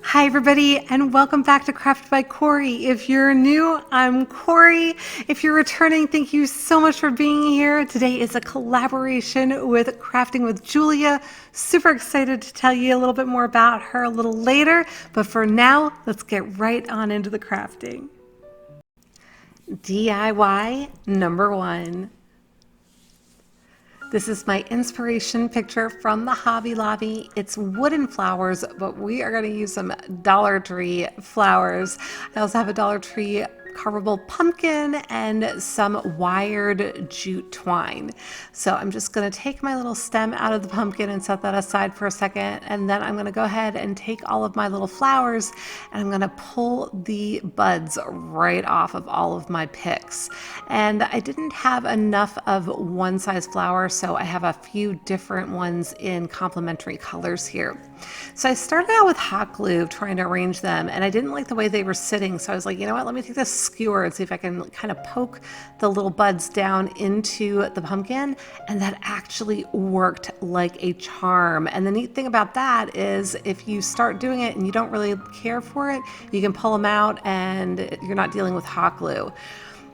Hi everybody, and welcome back to Crafted by Corie. If you're new, I'm Corie. If you're returning, thank you so much for being here. Today is a collaboration with Crafting with Giulia. Super excited to tell you a little bit more about her a little later, but for now, let's get right on into the crafting. DIY number 1. This is my inspiration picture from the Hobby Lobby. It's wooden flowers, but we are going to use some Dollar Tree flowers. I also have a Dollar Tree carvable pumpkin and some wired jute twine. So I'm just going to take my little stem out of the pumpkin and set that aside for a second, and then I'm going to go ahead and take all of my little flowers and I'm going to pull the buds right off of all of my picks. And I didn't have enough of one size flower, so I have a few different ones in complementary colors here. So I started out with hot glue trying to arrange them, and I didn't like the way they were sitting, so I was like, you know what, let me take this skewer and see if I can kind of poke the little buds down into the pumpkin, and that actually worked like a charm. And the neat thing about that is if you start doing it and you don't really care for it, you can pull them out and you're not dealing with hot glue.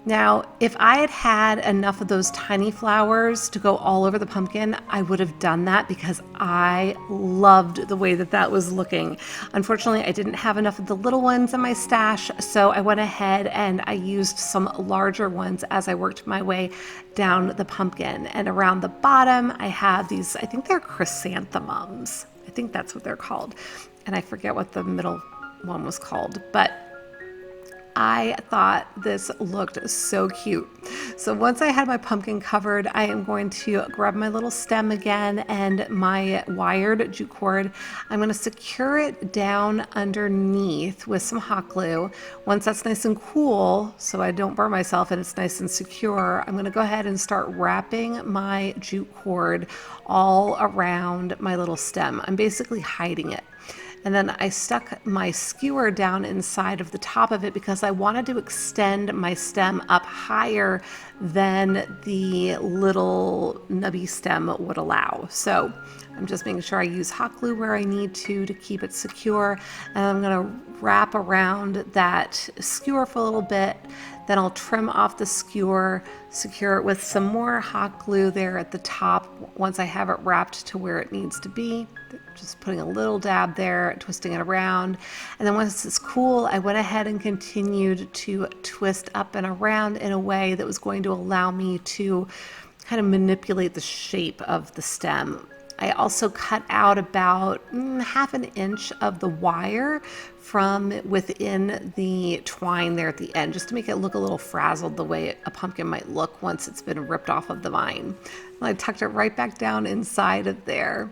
Now, if I had had enough of those tiny flowers to go all over the pumpkin, I would have done that because I loved the way that that was looking. Unfortunately, I didn't have enough of the little ones in my stash, so I went ahead and I used some larger ones as I worked my way down the pumpkin. And around the bottom, I have these, I think they're chrysanthemums. I think that's what they're called. And I forget what the middle one was called, but I thought this looked so cute. So once I had my pumpkin covered, I am going to grab my little stem again and my wired jute cord. I'm going to secure it down underneath with some hot glue. Once that's nice and cool, so I don't burn myself and it's nice and secure, I'm going to go ahead and start wrapping my jute cord all around my little stem. I'm basically hiding it. And then I stuck my skewer down inside of the top of it because I wanted to extend my stem up higher than the little nubby stem would allow. So I'm just making sure I use hot glue where I need to keep it secure. And I'm going to wrap around that skewer for a little bit. Then I'll trim off the skewer, secure it with some more hot glue there at the top once I have it wrapped to where it needs to be. Just putting a little dab there, twisting it around. And then once it's cool, I went ahead and continued to twist up and around in a way that was going to allow me to kind of manipulate the shape of the stem. I also cut out about half an inch of the wire from within the twine there at the end, just to make it look a little frazzled the way a pumpkin might look once it's been ripped off of the vine. And I tucked it right back down inside of there.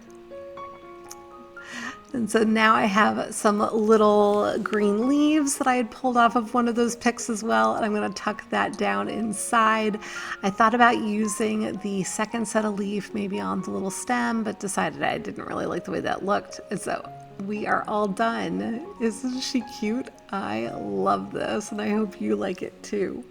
And so now I have some little green leaves that I had pulled off of one of those picks as well, and I'm going to tuck that down inside. I thought about using the second set of leaf maybe on the little stem, but decided I didn't really like the way that looked. And so we are all done. Isn't she cute? I love this, and I hope you like it too.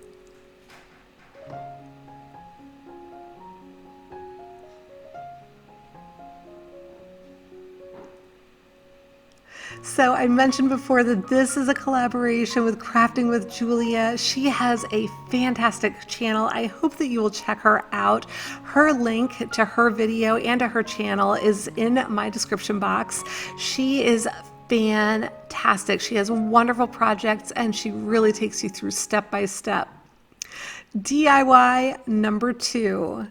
So I mentioned before that this is a collaboration with Crafting with Giulia. She has a fantastic channel. I hope that you will check her out. Her link to her video and to her channel is in my description box. She is fantastic. She has wonderful projects and she really takes you through step by step. DIY number 2.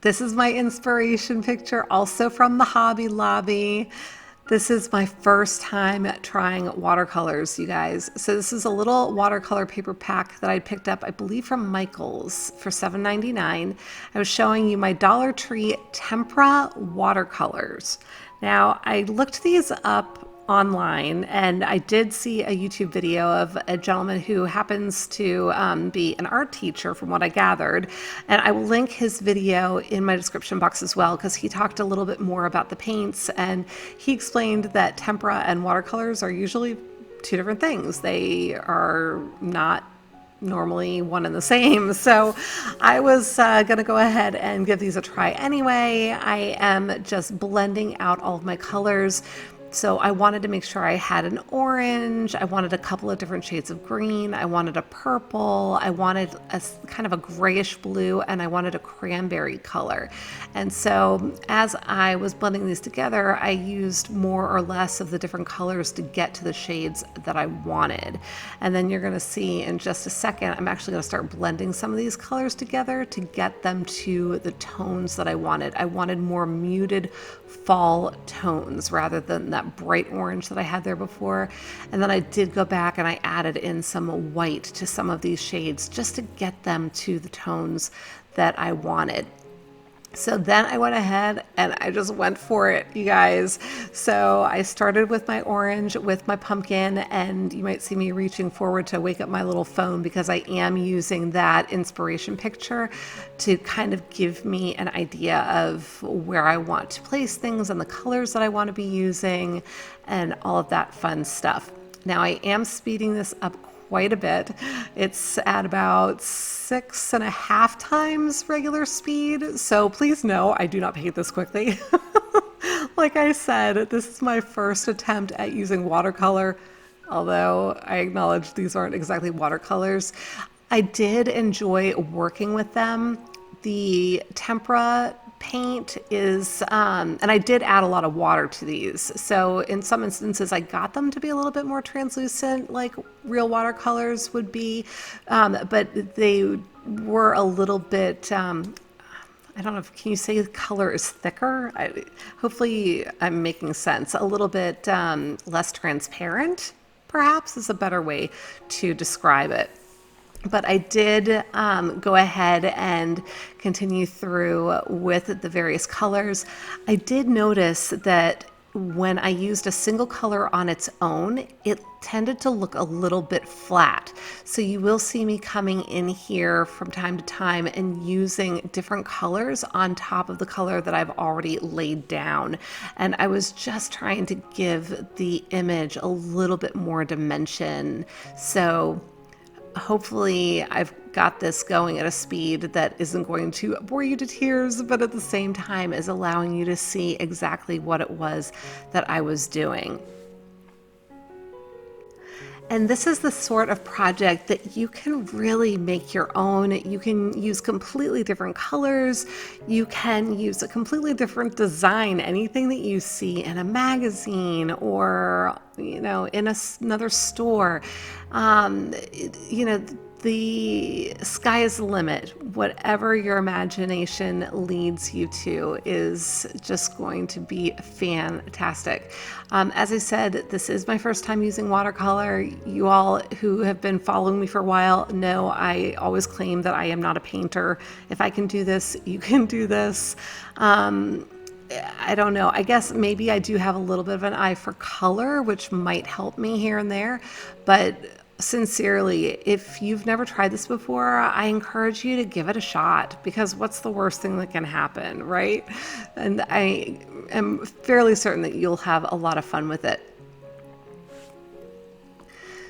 This is my inspiration picture, also from the Hobby Lobby. This is my first time trying watercolors, you guys. So this is a little watercolor paper pack that I picked up, I believe from Michael's for $7.99. I was showing you my Dollar Tree tempera watercolors. Now, I looked these up online and I did see a YouTube video of a gentleman who happens to be an art teacher from what I gathered, and I will link his video in my description box as well because he talked a little bit more about the paints, and he explained that tempera and watercolors are usually two different things. They are not normally one and the same. So I was going to go ahead and give these a try anyway. I am just blending out all of my colors. So I wanted to make sure I had an orange, I wanted a couple of different shades of green, I wanted a purple, I wanted a kind of a grayish blue, and I wanted a cranberry color. And so as I was blending these together, I used more or less of the different colors to get to the shades that I wanted. And then you're gonna see in just a second, I'm actually gonna start blending some of these colors together to get them to the tones that I wanted. I wanted more muted fall tones rather than that bright orange that I had there before. And then I did go back and I added in some white to some of these shades just to get them to the tones that I wanted. So then I went ahead and I just went for it, you guys. So I started with my orange, with my pumpkin, and you might see me reaching forward to wake up my little phone because I am using that inspiration picture to kind of give me an idea of where I want to place things and the colors that I want to be using and all of that fun stuff. Now I am speeding this up quite a bit. It's at about 6.5 times regular speed. So please know I do not paint this quickly. Like I said, this is my first attempt at using watercolor, although I acknowledge these aren't exactly watercolors. I did enjoy working with them. The tempera paint is, and I did add a lot of water to these. So in some instances, I got them to be a little bit more translucent, like real watercolors would be, but they were a little bit, I don't know if, can you say the color is thicker? Hopefully I'm making sense. A little bit less transparent, perhaps, is a better way to describe it. But I did go ahead and continue through with the various colors. I did notice that when I used a single color on its own, it tended to look a little bit flat. So you will see me coming in here from time to time and using different colors on top of the color that I've already laid down. And I was just trying to give the image a little bit more dimension. So hopefully I've got this going at a speed that isn't going to bore you to tears, but at the same time is allowing you to see exactly what it was that I was doing. And this is the sort of project that you can really make your own. You can use completely different colors. You can use a completely different design, anything that you see in a magazine or, you know, in another store. You know, the sky is the limit. Whatever your imagination leads you to is just going to be fantastic. As I said, this is my first time using watercolor. You all who have been following me for a while know I always claim that I am not a painter. If I can do this, you can do this. I don't know. I guess maybe I do have a little bit of an eye for color, which might help me here and there, but sincerely, if you've never tried this before, I encourage you to give it a shot, because what's the worst thing that can happen, right? And I am fairly certain that you'll have a lot of fun with it.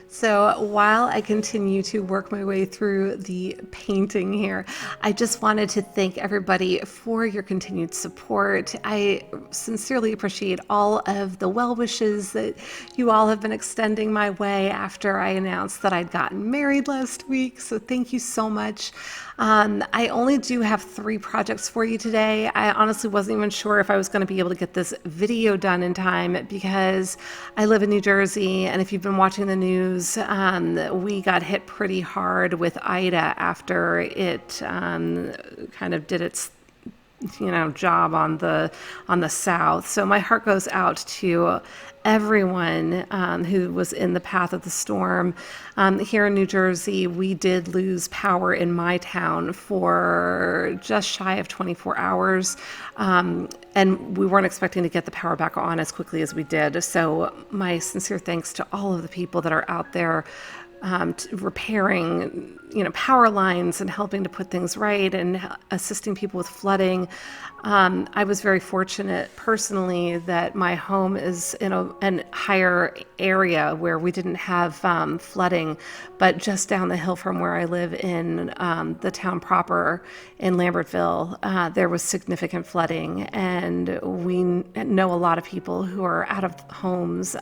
So while I continue to work my way through the painting here, I just wanted to thank everybody for your continued support. I sincerely appreciate all of the well wishes that you all have been extending my way after I announced that I'd gotten married last week. So thank you so much. I only do have 3 projects for you today. I honestly wasn't even sure if I was going to be able to get this video done in time because I live in New Jersey, and if you've been watching the news, we got hit pretty hard with Ida after it kind of did its job on the South. So my heart goes out to everyone who was in the path of the storm. Here in New Jersey, we did lose power in my town for just shy of 24 hours. And we weren't expecting to get the power back on as quickly as we did. So my sincere thanks to all of the people that are out there repairing, power lines and helping to put things right and assisting people with flooding. I was very fortunate personally that my home is in an higher area where we didn't have flooding, but just down the hill from where I live in the town proper in Lambertville, there was significant flooding, and we know a lot of people who are out of homes.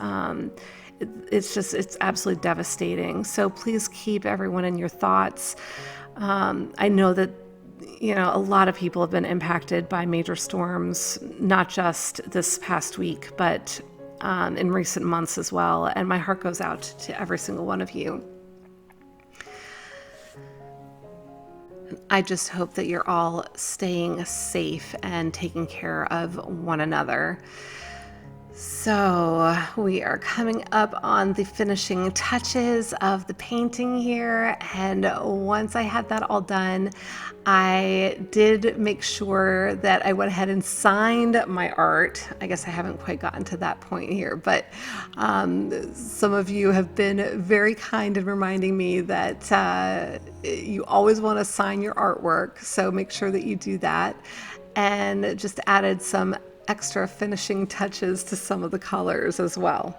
It's absolutely devastating. So please keep everyone in your thoughts. I know that, a lot of people have been impacted by major storms, not just this past week, but in recent months as well. And my heart goes out to every single one of you. I just hope that you're all staying safe and taking care of one another. So we are coming up on the finishing touches of the painting here, and once I had that all done, I did make sure that I went ahead and signed my art. I guess I haven't quite gotten to that point here, but some of you have been very kind in reminding me that you always want to sign your artwork, so make sure that you do that. And just added some extra finishing touches to some of the colors as well.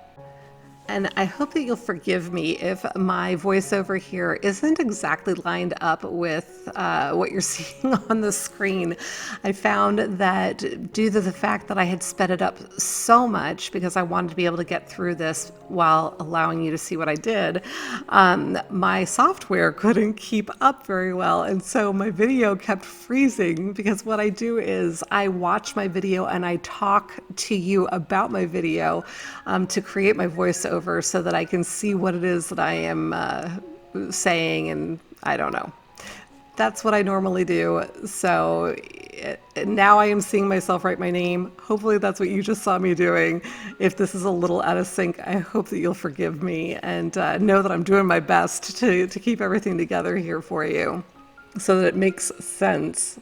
And I hope that you'll forgive me if my voiceover here isn't exactly lined up with what you're seeing on the screen. I found that due to the fact that I had sped it up so much because I wanted to be able to get through this while allowing you to see what I did, my software couldn't keep up very well. And so my video kept freezing, because what I do is I watch my video and I talk to you about my video to create my voiceover, so that I can see what it is that I am saying, and I don't know. That's what I normally do. So now I am seeing myself write my name. Hopefully that's what you just saw me doing. If this is a little out of sync, I hope that you'll forgive me and know that I'm doing my best to keep everything together here for you so that it makes sense.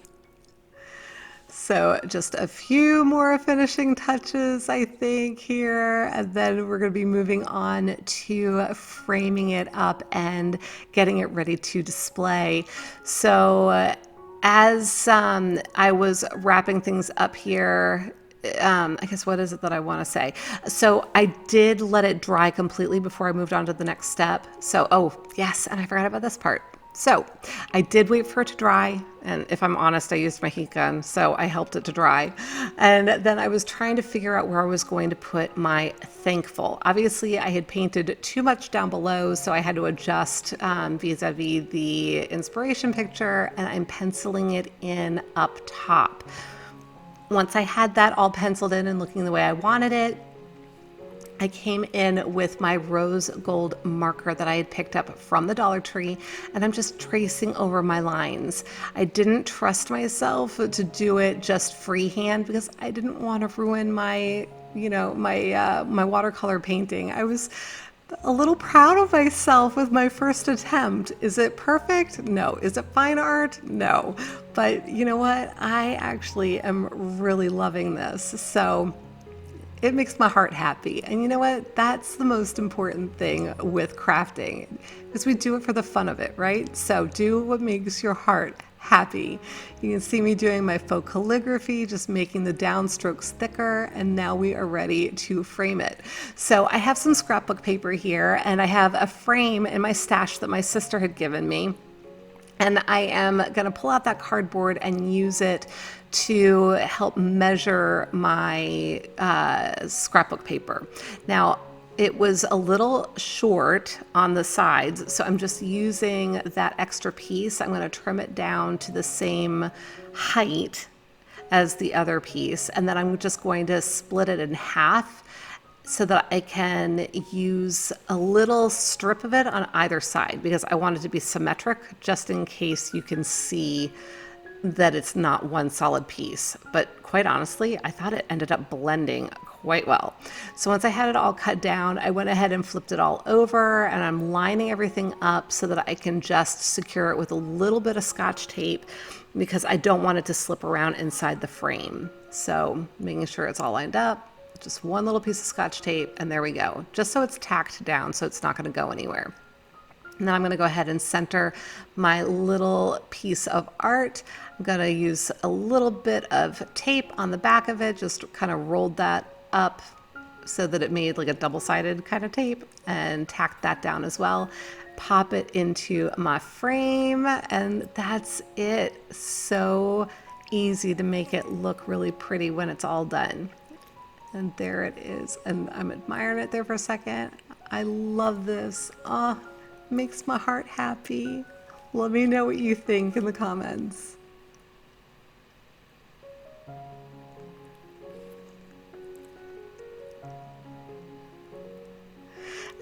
So just a few more finishing touches, I think, here, and then we're going to be moving on to framing it up and getting it ready to display. So as I was wrapping things up here, I guess what is it that I want to say? So I did let it dry completely before I moved on to the next step. So, oh, yes, and I forgot about this part. So I did wait for it to dry, and if I'm honest, I used my heat gun, so I helped it to dry. And then I was trying to figure out where I was going to put my thankful. Obviously, I had painted too much down below, so I had to adjust vis-a-vis the inspiration picture, and I'm penciling it in up top. Once I had that all penciled in and looking the way I wanted it, I came in with my rose gold marker that I had picked up from the Dollar Tree, and I'm just tracing over my lines. I didn't trust myself to do it just freehand because I didn't want to ruin my, my watercolor painting. I was a little proud of myself with my first attempt. Is it perfect? No. Is it fine art? No. But you know what? I actually am really loving this. So it makes my heart happy. And you know what? That's the most important thing with crafting, because we do it for the fun of it, right? So do what makes your heart happy. You can see me doing my faux calligraphy, just making the downstrokes thicker, and now we are ready to frame it. So I have some scrapbook paper here, and I have a frame in my stash that my sister had given me. And I am going to pull out that cardboard and use it to help measure my scrapbook paper. Now, it was a little short on the sides, so I'm just using that extra piece. I'm going to trim it down to the same height as the other piece, and then I'm just going to split it in half so that I can use a little strip of it on either side, because I want it to be symmetric, just in case you can see that it's not one solid piece. But quite honestly, I thought it ended up blending quite well. So once I had it all cut down, I went ahead and flipped it all over, and I'm lining everything up so that I can just secure it with a little bit of Scotch tape, because I don't want it to slip around inside the frame. So making sure it's all lined up, just one little piece of Scotch tape, and there we go. Just so it's tacked down, so it's not going to go anywhere. And then I'm going to go ahead and center my little piece of art. I'm going to use a little bit of tape on the back of it, just kind of rolled that up so that it made like a double-sided kind of tape, and tacked that down as well. Pop it into my frame, and that's it. So easy to make it look really pretty when it's all done. And there it is. And I'm admiring it there for a second. I love this. Oh, makes my heart happy. Let me know what you think in the comments.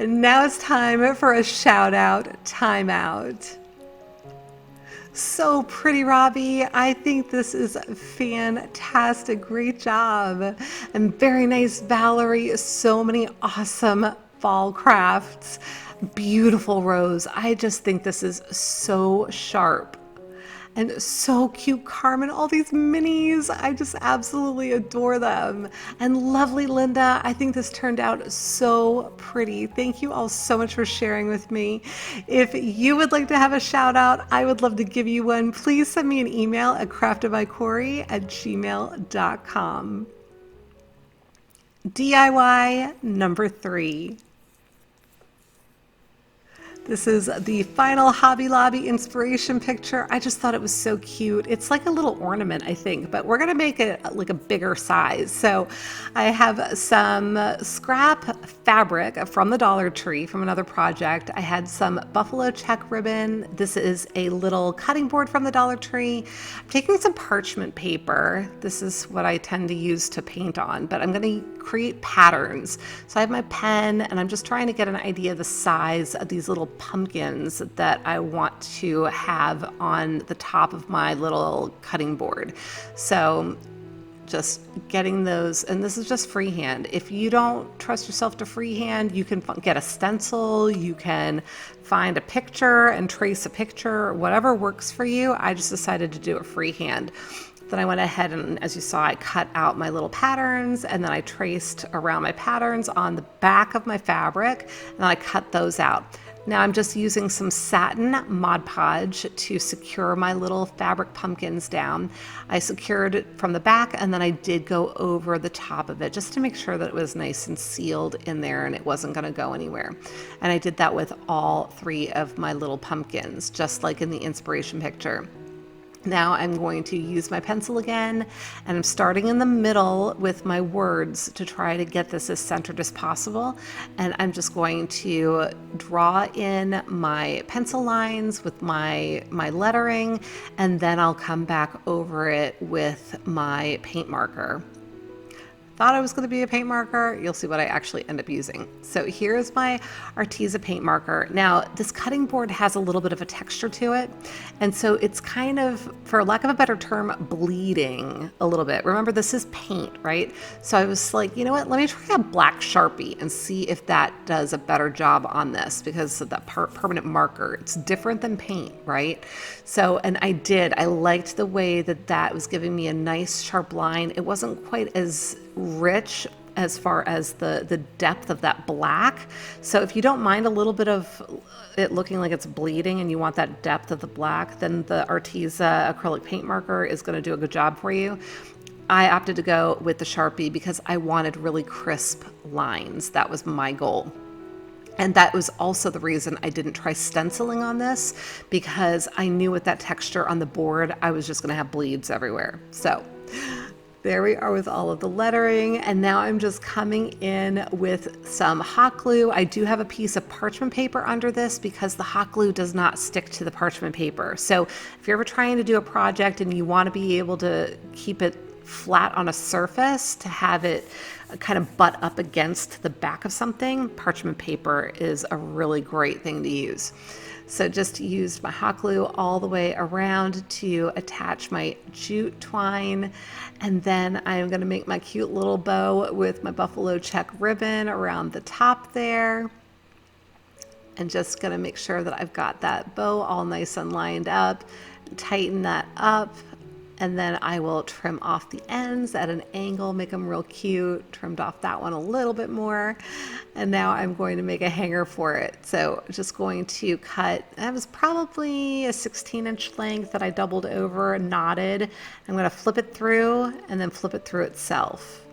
And now it's time for a shout out timeout. So pretty, Robbie. I think this is fantastic. Great job. And very nice, Valerie. So many awesome fall crafts. Beautiful rose. I just think this is so sharp. And so cute, Carmen, all these minis. I just absolutely adore them. And lovely Linda, I think this turned out so pretty. Thank you all so much for sharing with me. If you would like to have a shout out, I would love to give you one. Please send me an email at craftedbycorie@gmail.com. DIY number 3. This is the final Hobby Lobby inspiration picture. I just thought it was so cute. It's like a little ornament, I think, but we're gonna make it like a bigger size. So I have some scrap fabric from the Dollar Tree from another project. I had some buffalo check ribbon. This is a little cutting board from the Dollar Tree. I'm taking some parchment paper. This is what I tend to use to paint on, but I'm gonna create patterns. So I have my pen, and I'm just trying to get an idea of the size of these little pumpkins that I want to have on the top of my little cutting board. So just getting those, and this is just freehand. If you don't trust yourself to freehand, you can get a stencil, you can find a picture and trace a picture, whatever works for you. I just decided to do it freehand. Then I went ahead and, as you saw, I cut out my little patterns, and then I traced around my patterns on the back of my fabric, and I cut those out. Now I'm just using some satin Mod Podge to secure my little fabric pumpkins down. I secured it from the back, and then I did go over the top of it just to make sure that it was nice and sealed in there and it wasn't going to go anywhere. And I did that with all 3 of my little pumpkins, just like in the inspiration picture. Now I'm going to use my pencil again, and I'm starting in the middle with my words to try to get this as centered as possible. And I'm just going to draw in my pencil lines with my lettering, and then I'll come back over it with my paint marker. Thought I was going to be a paint marker. You'll see what I actually end up using. So here's my Arteza paint marker. Now this cutting board has a little bit of a texture to it, and so it's kind of, for lack of a better term, bleeding a little bit. Remember, this is paint, right? So I was like, you know what, let me try a black Sharpie and see if that does a better job on this, because of that permanent marker, it's different than paint, right? So, and I did, I liked the way that that was giving me a nice sharp line. It wasn't quite as rich as far as the depth of that black. So if you don't mind a little bit of it looking like it's bleeding and you want that depth of the black, then the Arteza acrylic paint marker is going to do a good job for you. I opted to go with the Sharpie because I wanted really crisp lines. That was my goal. And that was also the reason I didn't try stenciling on this, because I knew with that texture on the board, I was just going to have bleeds everywhere. So there we are with all of the lettering, and now I'm just coming in with some hot glue. I do have a piece of parchment paper under this because the hot glue does not stick to the parchment paper. So if you're ever trying to do a project and you want to be able to keep it flat on a surface, to have it kind of butt up against the back of something, parchment paper is a really great thing to use. So just used my hot glue all the way around to attach my jute twine. And then I'm going to make my cute little bow with my buffalo check ribbon around the top there. And just going to make sure that I've got that bow all nice and lined up. Tighten that up. and then I will trim off the ends at an angle, make them real cute. Trimmed off that one a little bit more. And now I'm going to make a hanger for it. So just going to cut, that was probably a 16-inch length that I doubled over and knotted. I'm going to flip it through and then flip it through itself.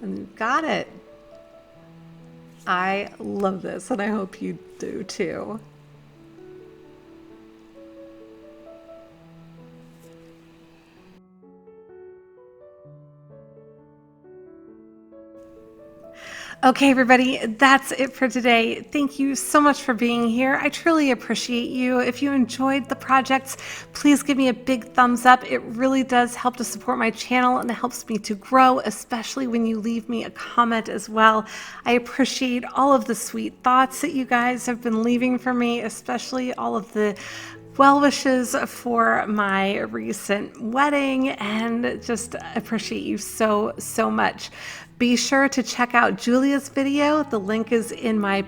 And got it. I love this, and I hope you do too. Okay, everybody, that's it for today. Thank you so much for being here. I truly appreciate you. If you enjoyed the projects, please give me a big thumbs up. It really does help to support my channel and it helps me to grow, especially when you leave me a comment as well. I appreciate all of the sweet thoughts that you guys have been leaving for me, especially all of the well wishes for my recent wedding, and just appreciate you so, so much. Be sure to check out Giulia's video. The link is in my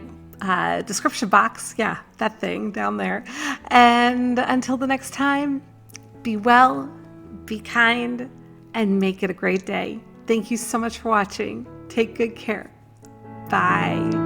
description box. Yeah, that thing down there. And until the next time, be well, be kind, and make it a great day. Thank you so much for watching. Take good care. Bye.